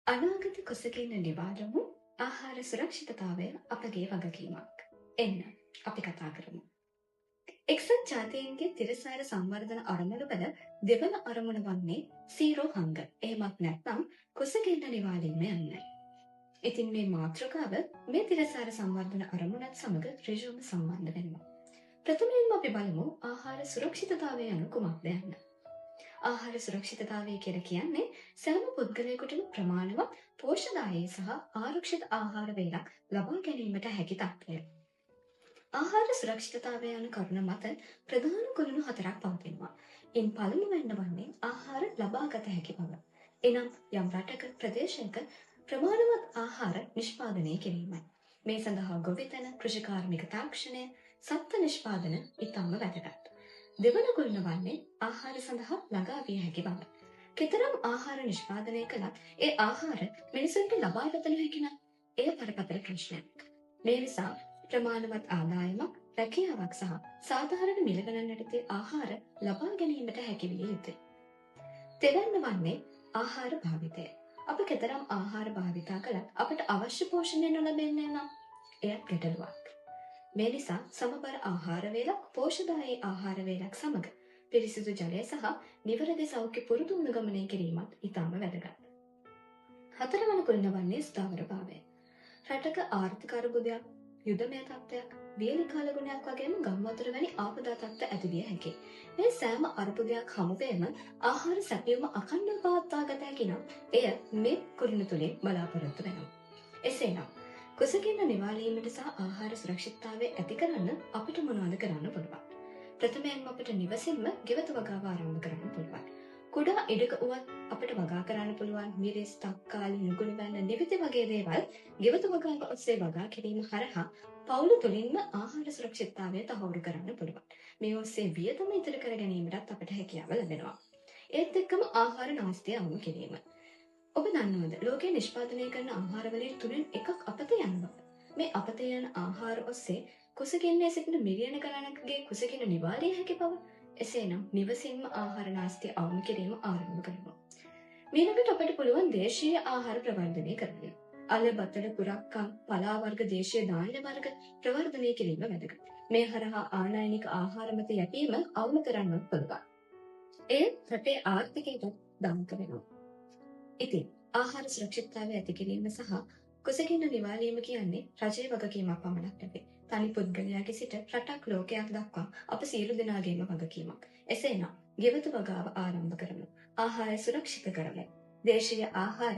අනාගත කුසගින්න නිවාරමු ආහාර සුරක්ෂිතතාවය අපගේ වගකීමක්. එන්න අපි කතා කරමු. එක්සත් ජාතීන්ගේ තිරසාර සංවර්ධන අරමුණවල දෙවන අරමුණ වන්නේ සීරෝ හංග. එහෙමත් නැත්නම් කුසගින්න නිවාලීම යන්නයි. ඉතින් මේ මාතෘකාව මේ තිරසාර සංවර්ධන අරමුණත් සමග ඍජුවම සම්බන්ධ වෙනවා. ප්‍රථමයෙන්ම අපි බලමු ආහාර සුරක්ෂිතතාවය යනු කුමක්ද යන්න. ආහාර සුරක්ෂිතතාවය කියලා කියන්නේ සෑම පුද්ගලයෙකුටම ප්‍රමාණවත් පෝෂ්‍යදායී සහ ආරක්ෂිත ආහාර වේලක් ලබා ගැනීමට හැකි තත්ත්වය. ආහාර සුරක්ෂිතතාවය යන කරුණ මත ප්‍රධාන කුළුණු හතරක් පවතිනවා. ඉන් පළමුවෙන්ම වන්නේ ආහාර ලබාගත හැකි බව. එනම් යම් රටක ප්‍රදේශයක ප්‍රමාණවත් ආහාර නිෂ්පාදනය කිරීමයි. මේ සඳහා ගොවිතැන, කෘෂිකාර්මික තාක්ෂණය, සත්ත්ව නිෂ්පාදන ඉතාම වැදගත්. දෙවන කුළුණ වන්නේ ආහාර සඳහා ළඟා විය හැකි බව. කෙතරම් ආහාර නිෂ්පාදනය කළත් ඒ ආහාර මිනිසුන්ට ලබාගත නොහැකි නම් එය බරපතල ප්‍රශ්නයක්. මේ නිසා ප්‍රමාණවත් ආදායමක්, රැකියාවක් සහ සාධාරණ මිල ගණන් යටතේ ආහාර ලබා ගැනීමට හැකි විය යුතුය. තෙවැන්න වන්නේ ආහාර භාවිතය. අප කෙතරම් ආහාර භාවිතා කළත් අපට අවශ්‍ය පෝෂණය නොලැබෙන්නේ නම් එයත් ගැටලුවක්. මේ නිසා සමබර ආහාර වේලක්, පෝෂ්‍යදායී ආහාර වේලක් සමග පිරිසිදු ජලය සහ නිවැරදි සෞඛ්‍ය පුරුදු අනුගමනය කිරීමත් ඉතාම වැදගත්. හතරවන කුළුණ වන්නේ ස්ථාවරභාවය. රටක ආර්ථික අර්බුදයක්, යුදමය තත්ත්වයක්, වියලි කාල ගුණයක් වගේම ගම්වතුර වැනි ආපදා තත්ත්ව ඇතිවිය හැකියි. මේ සෑම අර්බුදයක් හමුවේම ආහාර සැපයීම අඛණ්ඩව පවත්වා ගත හැකි නම් එය මේ කුළුණ තුලින් බලාපොරොත්තු වෙනවා. එසේනම් කුසගින්න නිවාලීමට සහ ආහාර සුරක්ෂිතතාවය ඇති කරන්න අපිට මොනවද කරන්න පුළුවන්? ප්‍රථමයෙන්ම අපිට නිවසින්ම ගෙවතු වගාව ආරම්භ කරන්න පුළුවන්. කුඩා ඉඩක උවත් අපිට වගා කරන්න පුළුවන් මිරිස්, තක්කාලි, නුගුණ වැන්න, නිවිති වගේ දේවල් ගෙවතු වගාව ඔස්සේ වගා කිරීම හරහා පවුල තුළින්ම ආහාර සුරක්ෂිතතාවය තහවුරු කරන්න පුළුවන්. මේ ඔස්සේ වියදම ඉතිරි කර ගැනීමටත් අපිට හැකියාව ලැබෙනවා. ඒත් එක්කම ආහාර නාස්තිය අවම කිරීම. ඔබ දන්නවද ලෝකයේ නිෂ්පාදනය කරන ආහාරවලින් 3/1 අපතේ යන බව. මේ අපතේ යන ආහාර ඔස්සේ කුසගින්නේ සිටින මිලියන ගණනකගේ කුසගින්න නිවාරිය හැකි බව. එසේනම් නිවසින්ම ආහාර නාස්තිය අවම කිරීම ආරම්භ කරමු. මීළඟට අපට පුළුවන් දේශීය ආහාර ප්‍රවර්ධනය කරන්න. අල, බතල, පුරක්කම්, පලා වර්ග, දේශීය ධාන්‍ය වර්ග ප්‍රවර්ධනය කිරීම වැදගත්. මේ හරහා ආනයනික ආහාර මත යැපීම අවම කරන්නත් පුළුවන්. එය රටේ ආර්ථිකයට දායක වෙනවා. ඉතින් ආහාර සුරක්ෂිතතාවය ඇති කිරීම සහ කුසගින්න නිවාලීම කියන්නේ රජයේ වගකීමක් පමණක් නෙවෙයි. තනි පුද්ගලයාගේ සිට රටක් ලෝකයක් දක්වා අප සියලු දෙනාගේම වගකීමක්. එසේනම් ගෙවතු වගාව ආරම්භ කරමු. ආහාර සුරක්ෂිත කරමු. දේශීය ආහාර